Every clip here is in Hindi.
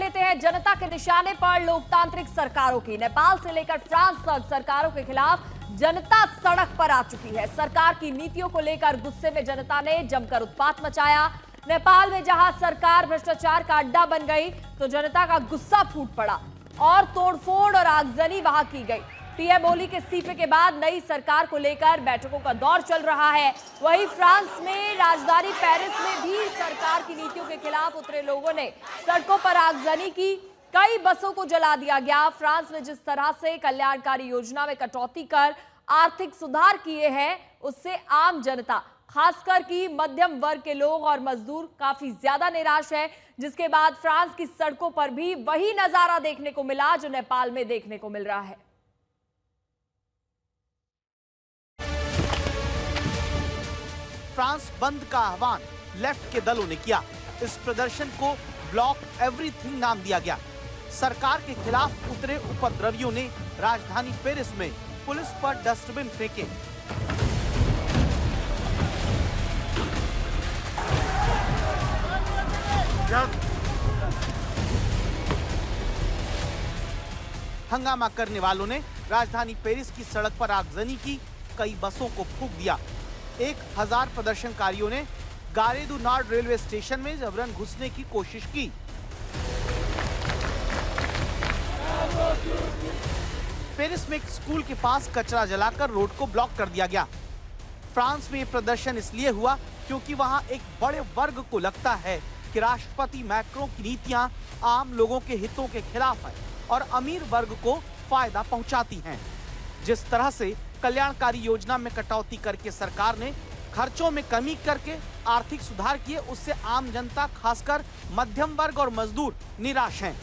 लेते हैं जनता के निशाने पर लोकतांत्रिक सरकारों की। नेपाल से लेकर फ्रांस तक सरकारों के खिलाफ जनता सड़क पर आ चुकी है। सरकार की नीतियों को लेकर गुस्से में जनता ने जमकर उत्पात मचाया। नेपाल में जहां सरकार भ्रष्टाचार का अड्डा बन गई तो जनता का गुस्सा फूट पड़ा और तोड़फोड़ और आगजनी वहां की गई। पीएम ओली के इस्तीफे के बाद नई सरकार को लेकर बैठकों का दौर चल रहा है। वहीं फ्रांस में राजधानी पेरिस में भी सरकार की नीतियों के खिलाफ उतरे लोगों ने सड़कों पर आगजनी की। कई बसों को जला दिया गया। फ्रांस में जिस तरह से कल्याणकारी योजना में कटौती कर आर्थिक सुधार किए हैं, उससे आम जनता, खासकर की मध्यम वर्ग के लोग और मजदूर काफी ज्यादा निराश है। जिसके बाद फ्रांस की सड़कों पर भी वही नजारा देखने को मिला जो नेपाल में देखने को मिल रहा है। फ्रांस बंद का आह्वान लेफ्ट के दलों ने किया। इस प्रदर्शन को ब्लॉक एवरीथिंग नाम दिया गया। सरकार के खिलाफ उतरे उपद्रवियों ने राजधानी पेरिस में पुलिस पर डस्टबिन फेंके। हंगामा करने वालों ने राजधानी पेरिस की सड़क पर आगजनी की। कई बसों को फूंक दिया। 1000 प्रदर्शनकारियों ने गारे दू नॉर्ड रेलवे स्टेशन में जबरन घुसने की कोशिश की। पेरिस में एक स्कूल के पास कचरा जलाकर रोड को ब्लॉक कर दिया गया। फ्रांस में प्रदर्शन इसलिए हुआ क्योंकि वहां एक बड़े वर्ग को लगता है कि राष्ट्रपति मैक्रों की नीतियां आम लोगों के हितों के खिलाफ है और अमीर वर्ग को फायदा पहुंचाती हैं। जिस तरह से कल्याणकारी योजना में कटौती करके सरकार ने खर्चों में कमी करके आर्थिक सुधार किए, उससे आम जनता, खासकर मध्यम वर्ग और मजदूर निराश हैं।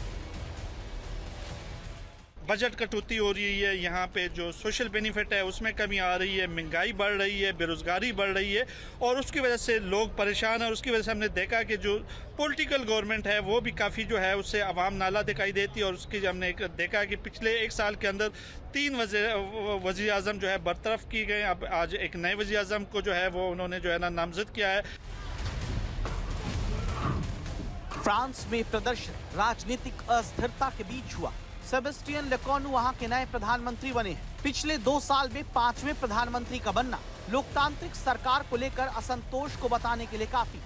बजट कटौती हो रही है, यहाँ पे जो सोशल बेनिफिट है उसमें कमी आ रही है, महंगाई बढ़ रही है, बेरोजगारी बढ़ रही है और उसकी वजह से लोग परेशान हैं। और उसकी वजह से हमने देखा कि जो पॉलिटिकल गवर्नमेंट है वो भी काफ़ी जो है उससे आवाम नाला दिखाई देती है। और उसकी हमने देखा कि पिछले 1 साल के अंदर 3 वज़ीर आज़म जो है बरतरफ की गए। अब आज एक नए वज़ीर आज़म को जो है वो उन्होंने जो है ना नामजद किया है। फ्रांस में प्रदर्शन राजनीतिक अस्थिरता के बीच हुआ। सेबेस्टियन लेकॉर्नु वहां के नए प्रधानमंत्री बने हैं। पिछले 2 साल में 5वें प्रधानमंत्री का बनना लोकतांत्रिक सरकार को लेकर असंतोष को बताने के लिए काफी।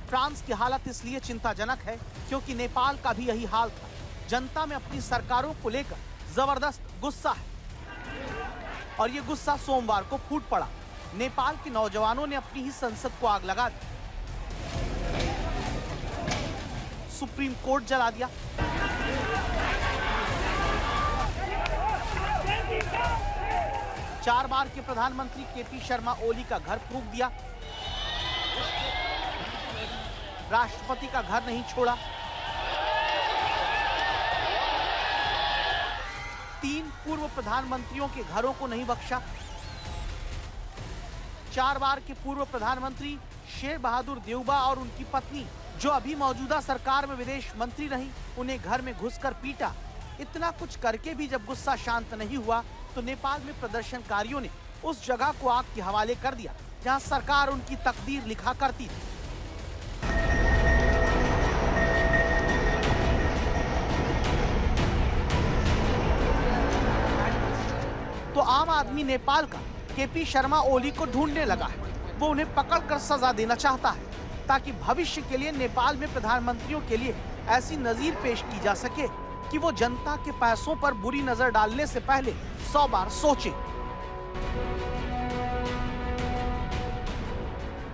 फ्रांस की हालत इसलिए चिंताजनक है क्योंकि नेपाल का भी यही हाल था। जनता में अपनी सरकारों को लेकर जबरदस्त गुस्सा है और ये गुस्सा सोमवार को फूट पड़ा। नेपाल के नौजवानों ने अपनी ही संसद को आग लगा दी, सुप्रीम कोर्ट जला दिया, चार बार के प्रधानमंत्री केपी शर्मा ओली का घर फूंक दिया, राष्ट्रपति का घर नहीं छोड़ा, 3 पूर्व प्रधानमंत्रियों के घरों को नहीं बख्शा, 4 बार के पूर्व प्रधानमंत्री शेर बहादुर देउबा और उनकी पत्नी जो अभी मौजूदा सरकार में विदेश मंत्री रही, उन्हें घर में घुसकर पीटा। इतना कुछ करके भी जब गुस्सा शांत नहीं हुआ तो नेपाल में प्रदर्शनकारियों ने उस जगह को आग के हवाले कर दिया जहां सरकार उनकी तकदीर लिखा करती थी। तो आम आदमी नेपाल का केपी शर्मा ओली को ढूंढने लगा है। वो उन्हें पकड़कर सजा देना चाहता है ताकि भविष्य के लिए नेपाल में प्रधानमंत्रियों के लिए ऐसी नजीर पेश की जा सके कि वो जनता के पैसों पर बुरी नजर डालने से पहले 100 बार सोचें।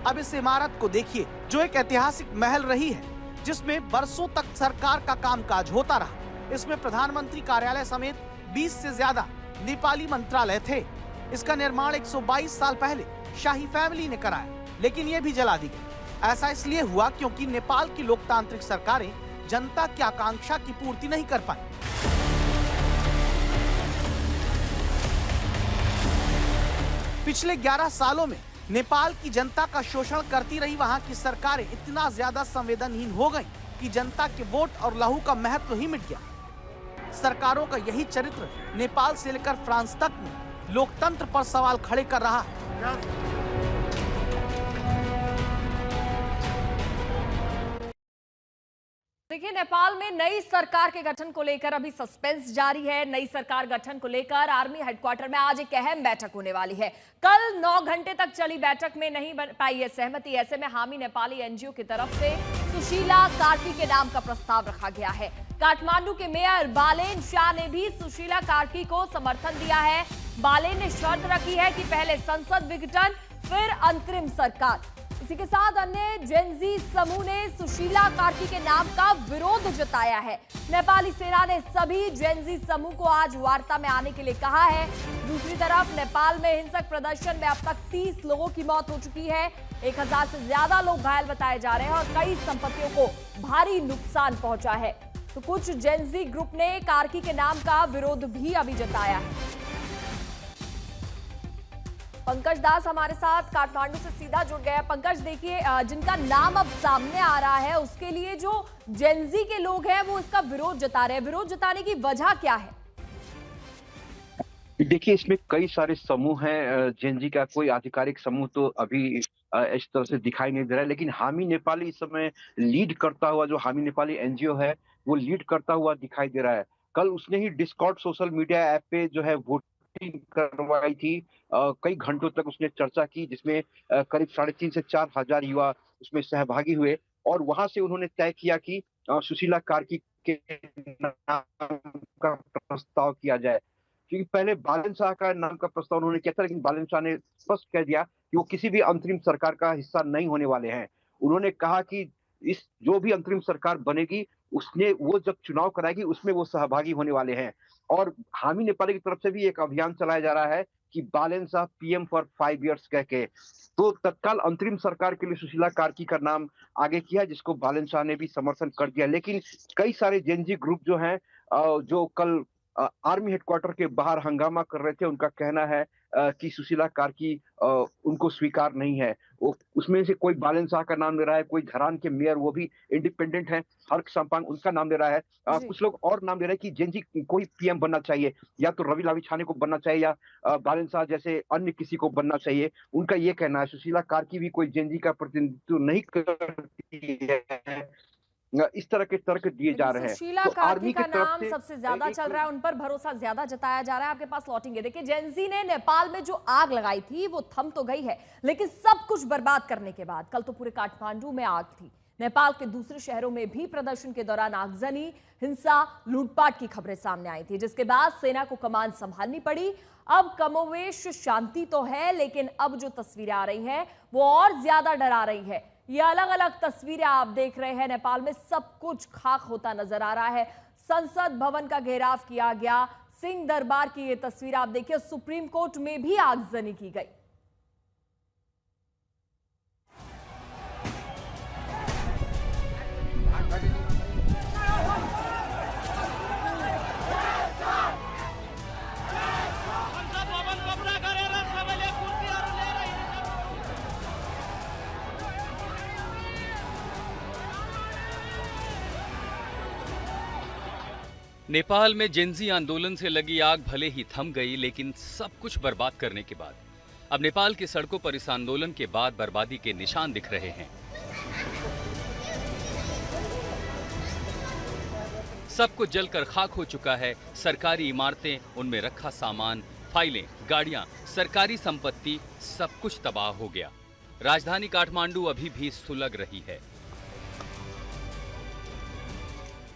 अब इस इमारत को देखिए जो एक ऐतिहासिक महल रही है, जिसमें बरसों तक सरकार का कामकाज होता रहा। इसमें प्रधानमंत्री कार्यालय समेत 20 से ज्यादा नेपाली मंत्रालय थे। इसका निर्माण 122 साल पहले शाही फैमिली ने कराया, लेकिन ये भी जला दी गई। ऐसा इसलिए हुआ क्योंकि नेपाल की लोकतांत्रिक सरकारें जनता की आकांक्षा की पूर्ति नहीं कर पाई। पिछले 11 सालों में नेपाल की जनता का शोषण करती रही वहां की सरकारें इतना ज्यादा संवेदनहीन हो गईं कि जनता के वोट और लहू का महत्व ही मिट गया। सरकारों का यही चरित्र नेपाल से लेकर फ्रांस तक में लोकतंत्र पर सवाल खड़े कर रहा है। देखिए, नेपाल में नई सरकार के गठन को लेकर अभी सस्पेंस जारी है। नई सरकार गठन को लेकर आर्मी हेडक्वार्टर में आज एक अहम बैठक होने वाली है। कल 9 घंटे तक चली बैठक में नहीं बन पाई है सहमति। ऐसे में हामी नेपाली एनजीओ की तरफ से सुशीला कार्की के नाम का प्रस्ताव रखा गया है। काठमांडू के मेयर बालेन शाह ने भी सुशीला कार्की को समर्थन दिया है। बालेन ने शर्त रखी है कि पहले संसद विघटन फिर अंतरिम सरकार। इसी के साथ अन्य जेनजी समूह ने सुशीला कार्की के नाम का विरोध जताया है। नेपाली सेना ने सभी जेनजी समूह को आज वार्ता में आने के लिए कहा है। दूसरी तरफ नेपाल में हिंसक प्रदर्शन में अब तक 30 लोगों की मौत हो चुकी है। 1000 से ज्यादा लोग घायल बताए जा रहे हैं और कई संपत्तियों को भारी नुकसान पहुंचा है। तो कुछ जेनजी ग्रुप ने कार्की के नाम का विरोध भी अभी जताया है। पंकज दास हमारे साथ काठमांडू से सीधा जुड़ गया। पंकज, देखिए, जिनका नाम अब सामने आ रहा है उसके लिए जो जेनजी के लोग हैं वो इसका विरोध जता रहे हैं। विरोध जताने की वजह क्या है? देखिए, इसमें कई सारे समूह हैं। जेनजी का कोई आधिकारिक समूह तो अभी इस तरह से दिखाई नहीं दे रहा है, लेकिन हामी नेपाली इस समय लीड करता हुआ, जो हामी नेपाली एनजीओ है वो लीड करता हुआ दिखाई दे रहा है। कल उसने ही डिस्कॉर्ड सोशल मीडिया ऐप पे जो है वोटिंग करवाई थी। कई घंटों तक उसने चर्चा की, जिसमें करीब 3,500 से 4,000 युवा उसमें सहभागी हुए और वहां से उन्होंने तय किया कि सुशीला कार्की के नाम का प्रस्ताव किया जाए। क्योंकि पहले बालेन शाह का नाम का प्रस्ताव उन्होंने किया था, लेकिन बालेन शाह ने स्पष्ट कह दिया कि वो किसी भी अंतरिम सरकार का हिस्सा नहीं होने वाले हैं। उन्होंने कहा कि इस जो भी अंतरिम सरकार बनेगी उसने वो जब चुनाव कराएगी उसमें वो सहभागी होने वाले हैं। और हामी नेपाली की तरफ से भी एक अभियान चलाया जा रहा है कि Balen Shah PM for 5 years कह के, तो तत्काल अंतरिम सरकार के लिए सुशीला कार्की का नाम आगे किया, जिसको बालेन शाह ने भी समर्थन कर दिया। लेकिन कई सारे जेनजी ग्रुप जो हैं जो कल आर्मी हेडक्वार्टर के बाहर हंगामा कर रहे थे, उनका कहना है कि सुशीला कार्की उनको स्वीकार नहीं है। उसमें से कोई बालेन शाह का नाम ले रहा है, कोई धरान के मेयर वो भी इंडिपेंडेंट हैं, हर्क सम्पांग उनका नाम ले रहा है। कुछ लोग और नाम ले रहे हैं कि जेनजी कोई पीएम बनना चाहिए, या तो रवि लामिछाने को बनना चाहिए या बालेन शाह जैसे अन्य किसी को बनना चाहिए। उनका ये कहना है। सुशीला कार्की भी कोई जेनजी का प्रतिनिधित्व नहीं करती है। इस तरह के तर्क दिए जा रहे हैं। सुशीला तो कार्की आर्मी का की तरफ नाम से सबसे ज्यादा चल रहा है, उन पर भरोसा ज्यादा जताया जा रहा है। आपके पास लौटेंगे। देखिए, जेनजी ने नेपाल में जो आग लगाई थी वो थम तो गई है, लेकिन सब कुछ बर्बाद करने के बाद कल तो पूरे काठमांडू में आग थी। नेपाल के दूसरे शहरों में भी प्रदर्शन के दौरान आगजनी, हिंसा, लूटपाट की खबरें सामने आई थी, जिसके बाद सेना को कमान संभालनी पड़ी। अब कमोवेश शांति तो है, लेकिन अब जो तस्वीरें आ रही हैं वो और ज्यादा डरा रही है। ये अलग अलग तस्वीरें आप देख रहे हैं। नेपाल में सब कुछ खाक होता नजर आ रहा है। संसद भवन का घेराव किया गया। सिंह दरबार की ये तस्वीर आप देखिए। सुप्रीम कोर्ट में भी आगजनी की गई। नेपाल में जेनजी आंदोलन से लगी आग भले ही थम गई, लेकिन सब कुछ बर्बाद करने के बाद अब नेपाल की सड़कों पर इस आंदोलन के बाद बर्बादी के निशान दिख रहे हैं। सब कुछ जलकर खाक हो चुका है। सरकारी इमारतें, उनमें रखा सामान, फाइलें, गाड़ियां, सरकारी संपत्ति, सब कुछ तबाह हो गया। राजधानी काठमांडू अभी भी सुलग रही है।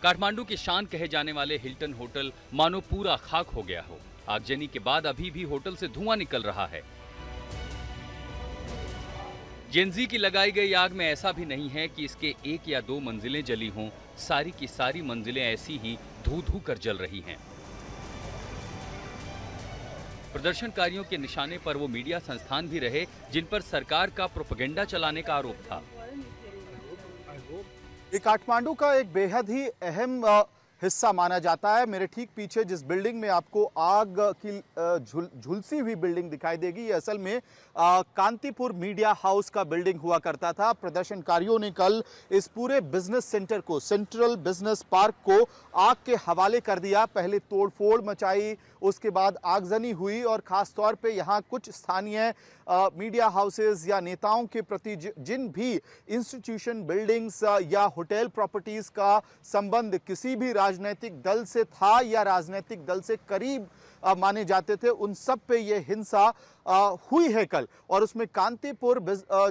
काठमांडू की शान कहे जाने वाले हिल्टन होटल मानो पूरा खाक हो गया हो। आगजनी के बाद अभी भी होटल से धुआं निकल रहा है। जेनजी की लगाई गई आग में ऐसा भी नहीं है कि इसके 1 या 2 मंजिलें जली हों। सारी की सारी मंजिलें ऐसी ही धू धू कर जल रही हैं। प्रदर्शनकारियों के निशाने पर वो मीडिया संस्थान भी रहे जिन पर सरकार का प्रोपेगेंडा चलाने का आरोप था। ये काठमांडू का एक बेहद ही अहम हिस्सा माना जाता है। मेरे ठीक पीछे जिस बिल्डिंग में आपको आग की झुलसी हुई बिल्डिंग दिखाई देगी, ये असल में कांतिपुर मीडिया हाउस का बिल्डिंग हुआ करता था। प्रदर्शनकारियों ने कल इस पूरे बिजनेस सेंटर को, सेंट्रल बिजनेस पार्क को आग के हवाले कर दिया। पहले तोड़फोड़ मचाई, उसके बाद आगजनी हुई और खास तौर पे यहाँ कुछ स्थानीय मीडिया हाउसेस या नेताओं के प्रति जिन भी इंस्टीट्यूशन, बिल्डिंग्स या होटल प्रॉपर्टीज का संबंध किसी भी राजनीतिक दल से था या राजनीतिक दल से करीब माने जाते थे, उन सब पे ये हिंसा हुई है कल। और उसमें कांतिपुर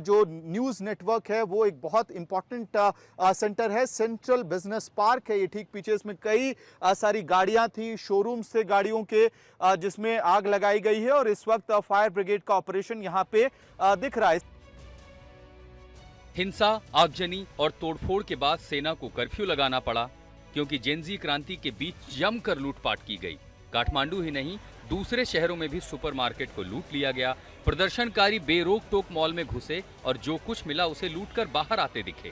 जो न्यूज़ नेटवर्क है वो एक बहुत इंपॉर्टेंट सेंटर है, सेंट्रल बिजनेस पार्क है ये ठीक पीछे। इसमें कई सारी गाड़ियां थी, शोरूम्स थे गाड़ियों के, जिसमें आग लगाई गई है और इस वक्त फायर ब्रिगेड का ऑपरेशन यहां पे दिख रहा है। हिंसा, आगजनी और तोड़फोड़ के बाद सेना को कर्फ्यू लगाना पड़ा, क्योंकि जेनजी क्रांति के बीच जमकर लूटपाट की गई। काठमांडू ही नहीं, दूसरे शहरों में भी सुपरमार्केट को लूट लिया गया। प्रदर्शनकारी बेरोक टोक मॉल में घुसे और जो कुछ मिला उसे लूटकर बाहर आते दिखे।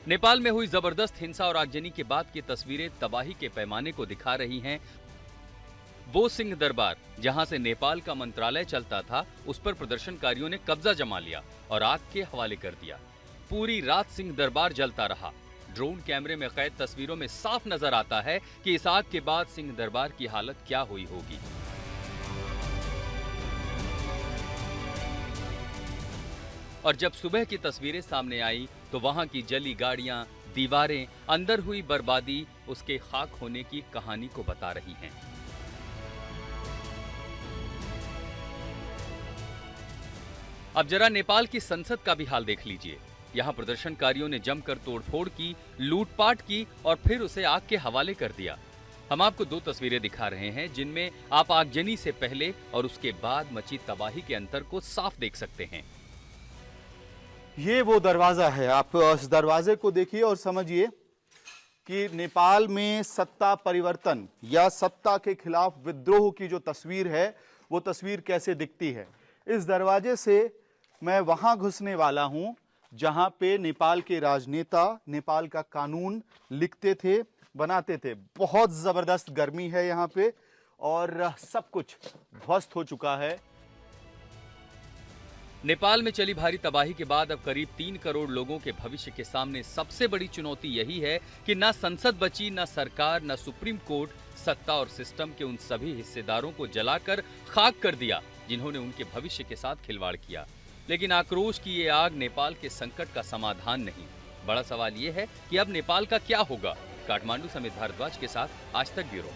नेपाल में हुई जबरदस्त हिंसा और आगजनी के बाद की तस्वीरें तबाही के पैमाने को दिखा रही हैं। वो सिंह दरबार, जहां से नेपाल का मंत्रालय चलता था, उस पर प्रदर्शनकारियों ने कब्जा जमा लिया और आग के हवाले कर दिया। पूरी रात सिंह दरबार जलता रहा। ड्रोन कैमरे में कैद तस्वीरों में साफ नजर आता है कि इस आग के बाद सिंह दरबार की हालत क्या हुई होगी। और जब सुबह की तस्वीरें सामने आई तो वहां की जली गाड़ियां, दीवारें, अंदर हुई बर्बादी उसके खाक होने की कहानी को बता रही हैं। अब जरा नेपाल की संसद का भी हाल देख लीजिए। यहां प्रदर्शनकारियों ने जमकर तोड़फोड़ की, लूटपाट की और फिर उसे आग के हवाले कर दिया। हम आपको दो तस्वीरें दिखा रहे हैं जिनमें आप आगजनी से पहले और उसके बाद मची तबाही के अंतर को साफ देख सकते हैं। ये वो दरवाजा है, आप इस दरवाजे को देखिए और समझिए कि नेपाल में सत्ता परिवर्तन या सत्ता के खिलाफ विद्रोह की जो तस्वीर है वो तस्वीर कैसे दिखती है। इस दरवाजे से मैं वहां घुसने वाला हूं जहां पे नेपाल के राजनेता नेपाल का कानून लिखते थे, बनाते थे। बहुत जबरदस्त गर्मी है यहां पे और सब कुछ ध्वस्त हो चुका है। नेपाल में चली भारी तबाही के बाद अब करीब 3 करोड़ लोगों के भविष्य के सामने सबसे बड़ी चुनौती यही है कि ना संसद बची, ना सरकार, ना सुप्रीम कोर्ट। सत्ता और सिस्टम के उन सभी हिस्सेदारों को जलाकर खाक कर दिया जिन्होंने उनके भविष्य के साथ खिलवाड़ किया। लेकिन आक्रोश की ये आग नेपाल के संकट का समाधान नहीं। बड़ा सवाल ये है कि अब नेपाल का क्या होगा। काठमांडू समेत भारद्वाज के साथ आज तक ब्यूरो।